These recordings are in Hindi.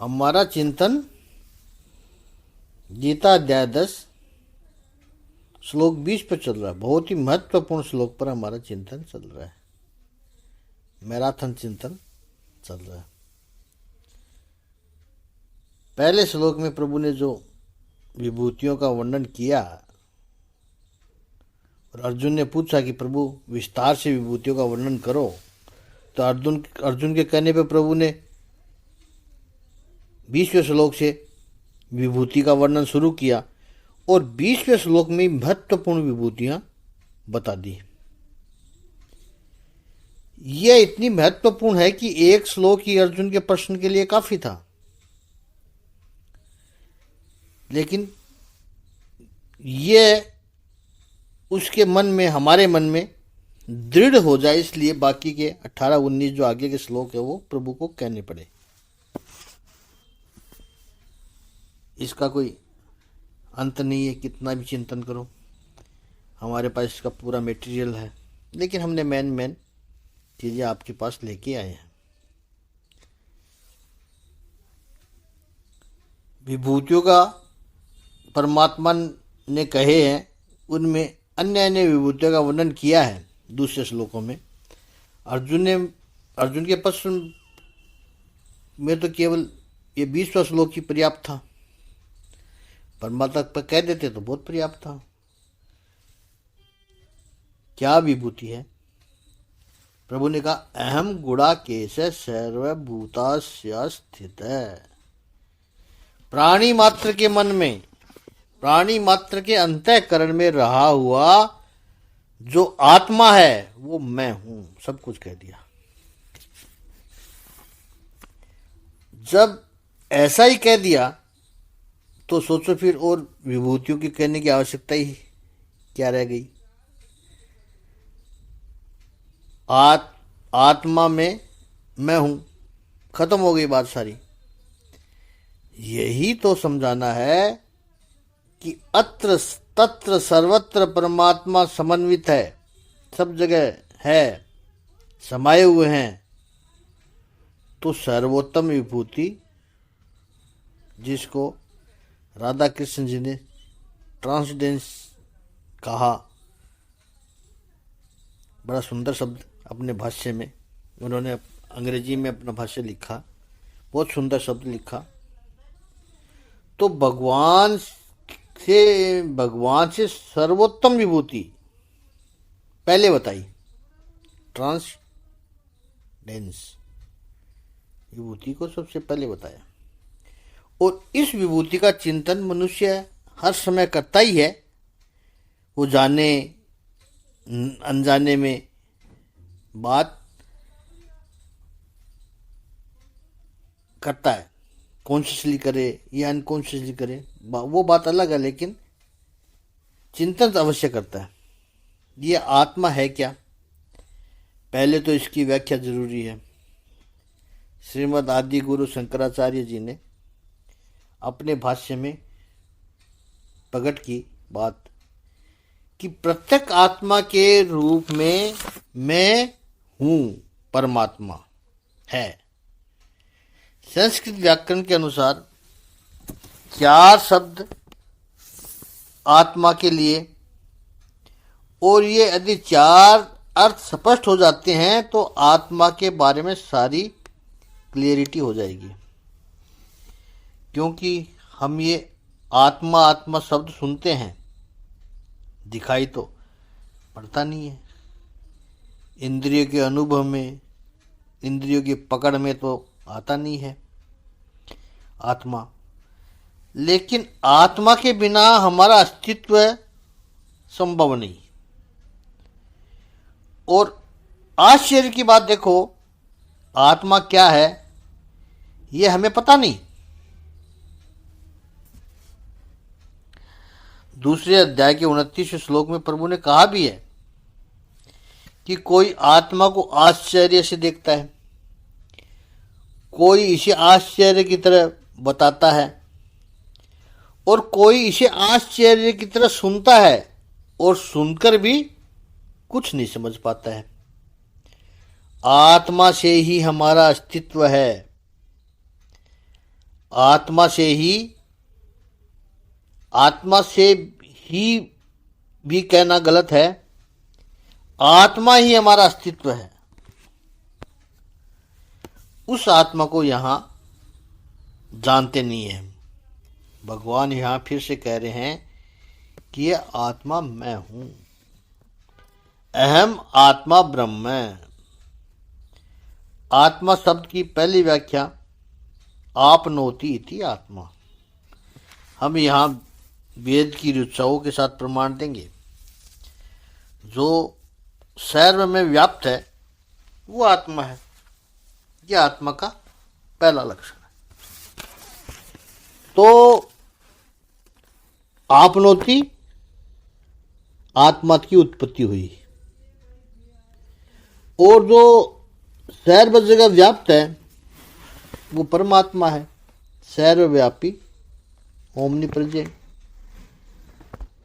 हमारा चिंतन गीता अध्याय 10 श्लोक 20 पर चल रहा है। बहुत ही महत्वपूर्ण श्लोक पर हमारा चिंतन चल रहा है, मैराथन चिंतन चल रहा है। पहले श्लोक में प्रभु ने जो विभूतियों का वर्णन किया और अर्जुन ने पूछा कि प्रभु विस्तार से विभूतियों का वर्णन करो, तो अर्जुन के कहने पर प्रभु ने 20वें श्लोक से विभूति का वर्णन शुरू किया और 20वें श्लोक में महत्वपूर्ण विभूतियां बता दी। यह इतनी महत्वपूर्ण है कि एक श्लोक ही अर्जुन के प्रश्न के लिए काफी था, लेकिन यह उसके मन में, हमारे मन में दृढ़ हो जाए, इसलिए बाकी के 18-19 जो आगे के श्लोक है वो प्रभु को कहने पड़े। इसका कोई अंत नहीं है, कितना भी चिंतन करो, हमारे पास इसका पूरा मटेरियल है, लेकिन हमने मेन चीजें आपके पास लेके आए हैं। विभूतियों का परमात्मा ने कहे हैं, उनमें अन्य विभूतियों का वर्णन किया है दूसरे श्लोकों में। अर्जुन के प्रश्न में तो केवल ये 20वां श्लोक ही पर्याप्त था, परमात्मा पर कह देते तो बहुत पर्याप्त था। क्या विभूति है? प्रभु ने कहा अहम गुणाकेश सर्वभूतास्य स्थित है। प्राणी मात्र के मन में, प्राणी मात्र के अंतःकरण में रहा हुआ जो आत्मा है वो मैं हूं, सब कुछ कह दिया। जब ऐसा ही कह दिया तो सोचो फिर और विभूतियों की कहने की आवश्यकता ही क्या रह गई। आत्मा में मैं हूं, खत्म हो गई बात सारी। यही तो समझाना है कि अत्र तत्र सर्वत्र परमात्मा समन्वित है, सब जगह है, समाये हुए हैं। तो सर्वोत्तम विभूति, जिसको राधा कृष्ण जी ने ट्रांसडेंस कहा, बड़ा सुंदर शब्द अपने भाष्य में, उन्होंने अंग्रेजी में अपना भाष्य लिखा, बहुत सुंदर शब्द लिखा। तो भगवान से सर्वोत्तम विभूति पहले बताई, ट्रांसडेंस विभूति को सबसे पहले बताया। और इस विभूति का चिंतन मनुष्य हर समय करता ही है, वो जाने अनजाने में बात करता है, कॉन्शियसली करे या अनकॉन्शियसली करे, वो बात अलग है, लेकिन चिंतन तो अवश्य करता है। ये आत्मा है क्या? पहले तो इसकी व्याख्या जरूरी है। श्रीमद् आदि गुरु शंकराचार्य जी ने अपने भाष्य में प्रकट की बात कि प्रत्येक आत्मा के रूप में मैं हूं, परमात्मा है। संस्कृत व्याकरण के अनुसार 4 शब्द आत्मा के लिए, और ये यदि 4 अर्थ स्पष्ट हो जाते हैं तो आत्मा के बारे में सारी क्लियरिटी हो जाएगी। क्योंकि हम ये आत्मा शब्द सुनते हैं, दिखाई तो पड़ता नहीं है। इंद्रियों के अनुभव में, इंद्रियों की पकड़ में तो आता नहीं है आत्मा। लेकिन आत्मा के बिना हमारा अस्तित्व संभव नहीं। और आश्चर्य की बात देखो, आत्मा क्या है ये हमें पता नहीं। दूसरे अध्याय के 29वें श्लोक में प्रभु ने कहा भी है कि कोई आत्मा को आश्चर्य से देखता है, कोई इसे आश्चर्य की तरह बताता है, और कोई इसे आश्चर्य की तरह सुनता है और सुनकर भी कुछ नहीं समझ पाता है। आत्मा से ही हमारा अस्तित्व है। आत्मा से ही भी कहना गलत है। आत्मा ही हमारा अस्तित्व है। उस आत्मा को यहां जानते नहीं है। भगवान यहां फिर से कह रहे हैं कि यह आत्मा मैं हूं। अहम आत्मा ब्रह्म। आत्मा शब्द की पहली व्याख्या आपनोति इति आत्मा। हम यहाँ वेद की ऋचाओं के साथ प्रमाण देंगे। जो सर्व में व्याप्त है वो आत्मा है। यह आत्मा का पहला लक्षण है। तो आपनोति आत्मा की उत्पत्ति हुई, और जो सर्व जगह व्याप्त है वो परमात्मा है, सर्वव्यापी, ओमनीप्रेजेंट।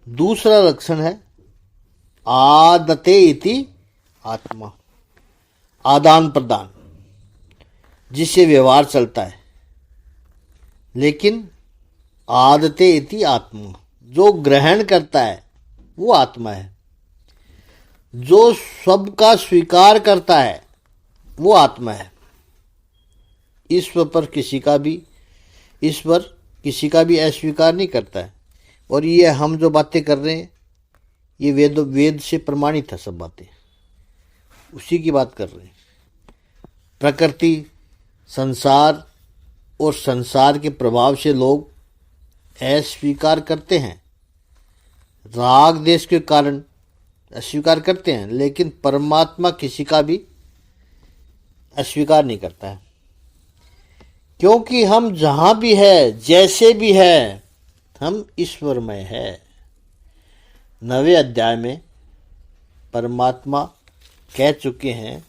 दूसरा लक्षण है आदते इति आत्मा, आदान प्रदान, जिससे व्यवहार चलता है। लेकिन आदते इति आत्मा, जो ग्रहण करता है वो आत्मा है। जो सबका स्वीकार करता है वो आत्मा है। ईश्वर किसी का भी अस्वीकार नहीं करता है। और ये हम जो बातें कर रहे हैं ये वेद से प्रमाणित है। सब बातें उसी की बात कर रहे हैं। प्रकृति, संसार और संसार के प्रभाव से लोग अस्वीकार करते हैं, राग देश के कारण अस्वीकार करते हैं, लेकिन परमात्मा किसी का भी अस्वीकार नहीं करता है। क्योंकि हम जहां भी है, जैसे भी है, हम ईश्वरमय है। 9वें अध्याय में परमात्मा कह चुके हैं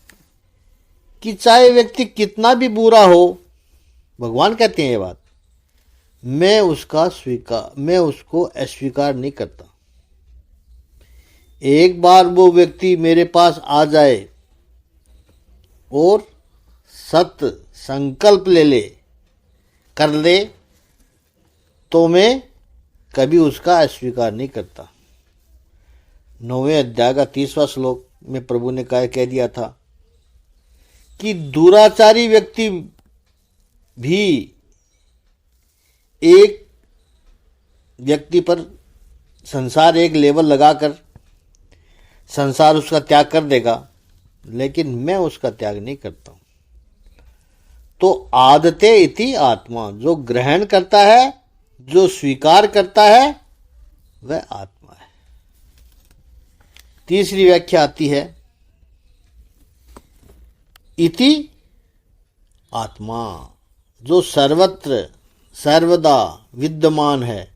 कि चाहे व्यक्ति कितना भी बुरा हो, भगवान कहते हैं ये बात, मैं उसको अस्वीकार नहीं करता। एक बार वो व्यक्ति मेरे पास आ जाए और सत्य संकल्प कर ले तो मैं कभी उसका अस्वीकार नहीं करता। 9वें अध्याय का 30वां श्लोक में प्रभु ने कह दिया था कि दुराचारी व्यक्ति भी एक व्यक्ति पर संसार एक लेवल लगाकर संसार उसका त्याग कर देगा, लेकिन मैं उसका त्याग नहीं करता हूं। तो आदते इति आत्मा, जो ग्रहण करता है, जो स्वीकार करता है, वह आत्मा है। तीसरी व्याख्या आती है इति आत्मा, जो सर्वत्र सर्वदा विद्यमान है,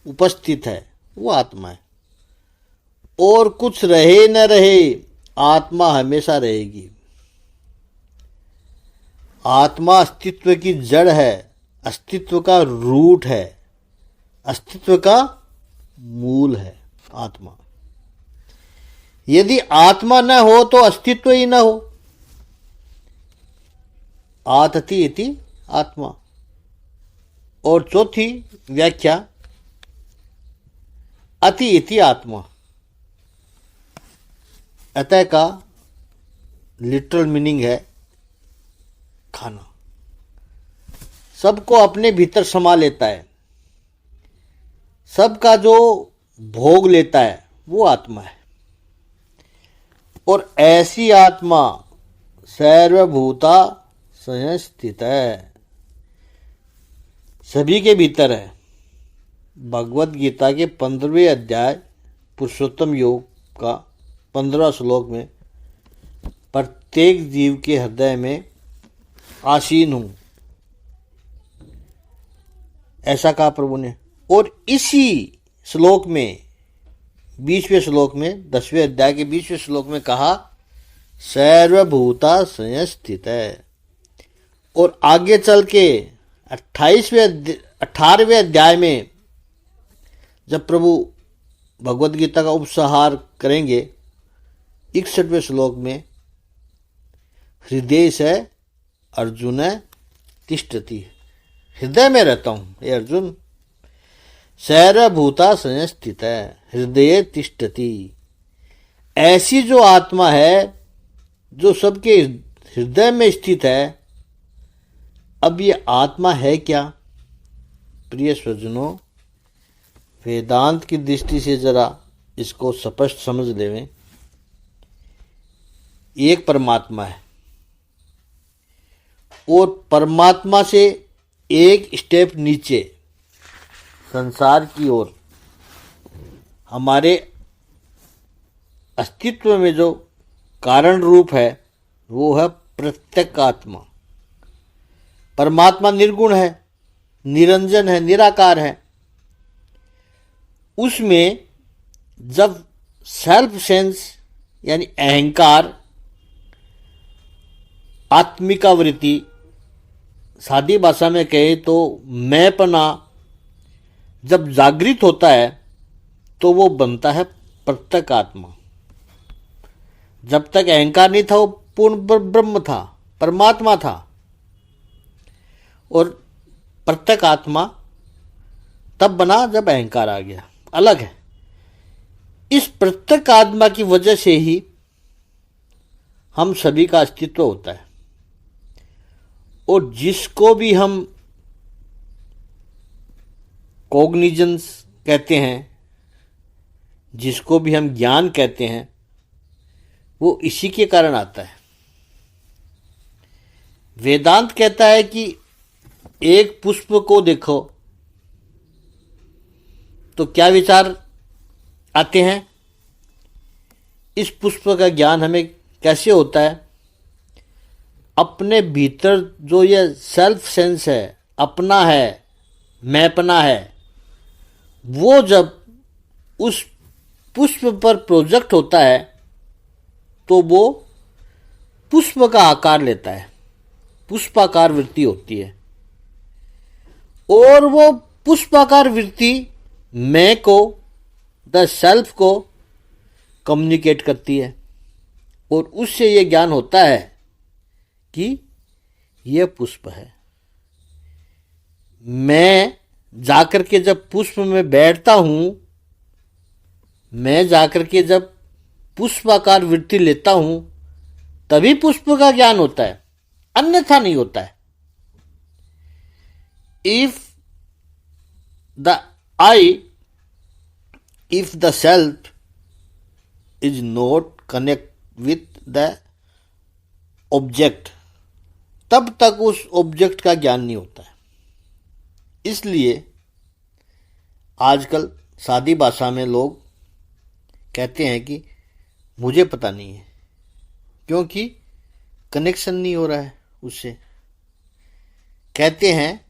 उपस्थित है, वो आत्मा है। और कुछ रहे न रहे, आत्मा हमेशा रहेगी। आत्मा अस्तित्व की जड़ है, अस्तित्व का रूट है, अस्तित्व का मूल है आत्मा। यदि आत्मा न हो तो अस्तित्व ही न हो। आतति इति आत्मा। और चौथी व्याख्या अति इति आत्मा। अतः का लिटरल मीनिंग है खाना। सबको अपने भीतर समा लेता है, सबका जो भोग लेता है वो आत्मा है। और ऐसी आत्मा सर्वभूता संस्थित है, सभी के भीतर है। भगवत गीता के 15वें अध्याय पुरुषोत्तम योग का 15वां श्लोक में प्रत्येक जीव के हृदय में आसीन हूं, ऐसा कहा प्रभु ने। और इसी श्लोक में 20वें श्लोक में 10वें अध्याय के 20वें श्लोक में कहा सर्वभूता संस्थित है। और आगे चल के 18वें अध्याय में जब प्रभु भगवत गीता का उपसंहार करेंगे, 61वें श्लोक में हृदय से अर्जुन तिष्ठति, हृदय में रहता हूं। हे अर्जुन, सर्वभूता संस्थित है हृदय तिष्ठति, ऐसी जो आत्मा है जो सबके हृदय में स्थित है, अब ये आत्मा है क्या? प्रिय स्वजनों, वेदांत की दृष्टि से जरा इसको स्पष्ट समझ लेवें। एक परमात्मा है और परमात्मा से एक स्टेप नीचे संसार की ओर हमारे अस्तित्व में जो कारण रूप है वो है प्रत्येगात्मा। परमात्मा निर्गुण है, निरंजन है, निराकार है। उसमें जब सेल्फ सेंस यानी अहंकार, आत्मिका वृत्ति, सादी भाषा में कहे तो मैंपना जब जागृत होता है तो वो बनता है प्रत्येगात्मा। जब तक अहंकार नहीं था वो पूर्ण ब्रह्म था, परमात्मा था। और प्रत्येगात्मा तब बना जब अहंकार आ गया, अलग है। इस प्रत्येगात्मा की वजह से ही हम सभी का अस्तित्व होता है। और जिसको भी हम कॉग्निजेंस कहते हैं, जिसको भी हम ज्ञान कहते हैं, वो इसी के कारण आता है। वेदांत कहता है कि एक पुष्प को देखो तो क्या विचार आते हैं? इस पुष्प का ज्ञान हमें कैसे होता है? अपने भीतर जो ये सेल्फ सेंस है, अपना है, मैंपना है, वो जब उस पुष्प पर प्रोजेक्ट होता है तो वो पुष्प का आकार लेता है, पुष्पाकार वृत्ति होती है। और वो पुष्पाकार वृत्ति मैं को, द सेल्फ को कम्युनिकेट करती है। और उससे ये ज्ञान होता है कि यह पुष्प है। मैं जाकर के जब पुष्प में बैठता हूं, मैं जाकर के जब पुष्पाकार वृत्ति लेता हूं, तभी पुष्प का ज्ञान होता है, अन्यथा नहीं होता है। If the self is not connect with the object, तब तक उस ऑब्जेक्ट का ज्ञान नहीं होता है। इसलिए आजकल सादी भाषा में लोग कहते हैं कि मुझे पता नहीं है, क्योंकि कनेक्शन नहीं हो रहा है उससे। कहते हैं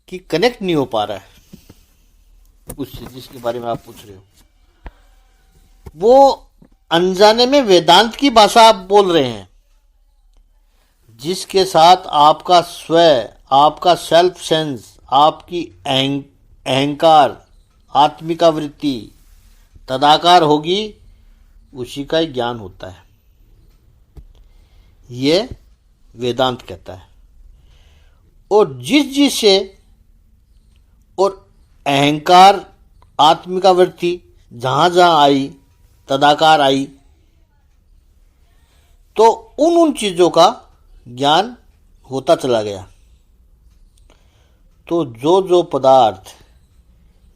कि कनेक्ट नहीं हो पा रहा है उससे जिसके बारे में आप पूछ रहे हो। वो अनजाने में वेदांत की भाषा आप बोल रहे हैं, जिसके साथ आपका स्वयं, आपका सेल्फ सेंस, आपकी अहंकार, आत्मिका वृत्ति तदाकार होगी, उसी का ही ज्ञान होता है। ये वेदांत कहता है। और जिस से और अहंकार, आत्मिका वृत्ति जहां जहां आई, तदाकार आई, तो उन चीजों का ज्ञान होता चला गया। तो जो पदार्थ,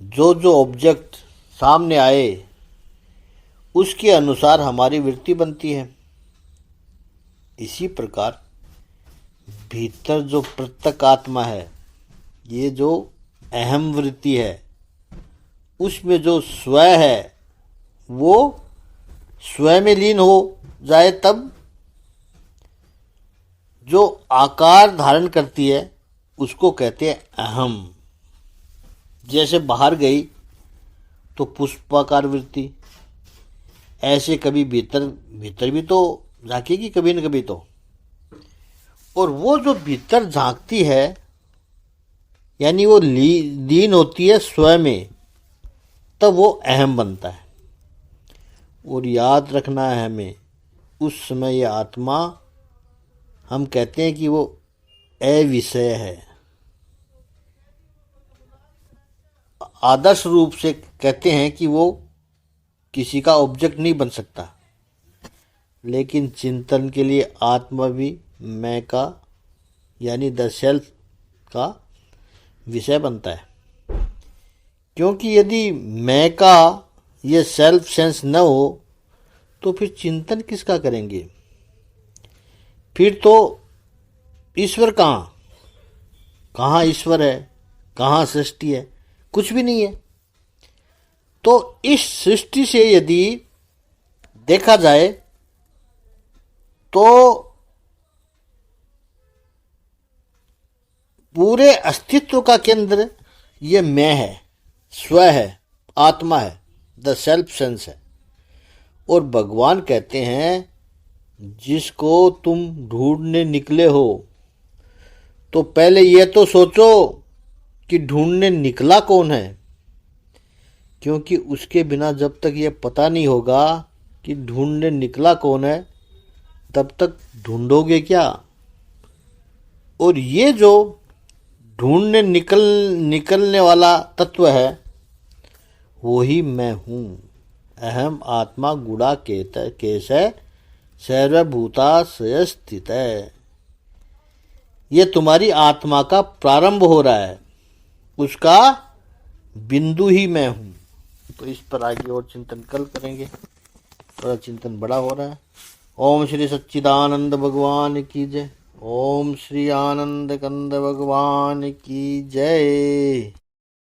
जो ऑब्जेक्ट सामने आए, उसके अनुसार हमारी वृत्ति बनती है। इसी प्रकार भीतर जो प्रत्येक आत्मा है, ये जो अहम वृत्ति है, उसमें जो स्वयं है वो स्वयं में लीन हो जाए, तब जो आकार धारण करती है उसको कहते हैं अहम। जैसे बाहर गई तो पुष्पाकार वृत्ति, ऐसे कभी भीतर भी तो झांकेगी कभी न कभी तो। और वो जो भीतर झांकती है, यानी वो लीन होती है स्वयं में, तब वो अहम बनता है। और याद रखना है हमें, उस समय ये आत्मा, हम कहते हैं कि वो अविषय है, आदर्श रूप से कहते हैं कि वो किसी का ऑब्जेक्ट नहीं बन सकता, लेकिन चिंतन के लिए आत्मा भी मैं का यानी द सेल्फ का विषय बनता है। क्योंकि यदि मैं का ये सेल्फ सेंस न हो तो फिर चिंतन किसका करेंगे? फिर तो ईश्वर कहाँ? कहाँ ईश्वर है, कहाँ सृष्टि है? कुछ भी नहीं है। तो इस सृष्टि से यदि देखा जाए तो पूरे अस्तित्व का केंद्र ये मैं है, स्व है, आत्मा है, द सेल्फ सेंस है। और भगवान कहते हैं जिसको तुम ढूंढने निकले हो तो पहले ये तो सोचो कि ढूंढने निकला कौन है, क्योंकि उसके बिना जब तक ये पता नहीं होगा कि ढूंढने निकला कौन है तब तक ढूंढोगे क्या? और ये जो ढूंढने निकलने वाला तत्व है वही मैं हूँ। अहम आत्मा गुड़ा केश है सर्वभूताश्रय स्थित है। ये तुम्हारी आत्मा का प्रारंभ हो रहा है, उसका बिंदु ही मैं हूँ। तो इस पर आगे और चिंतन कल करेंगे, थोड़ा चिंतन बड़ा हो रहा है। ओम श्री सच्चिदानंद भगवान की जय। ओम श्री आनंद कंद भगवान की जय।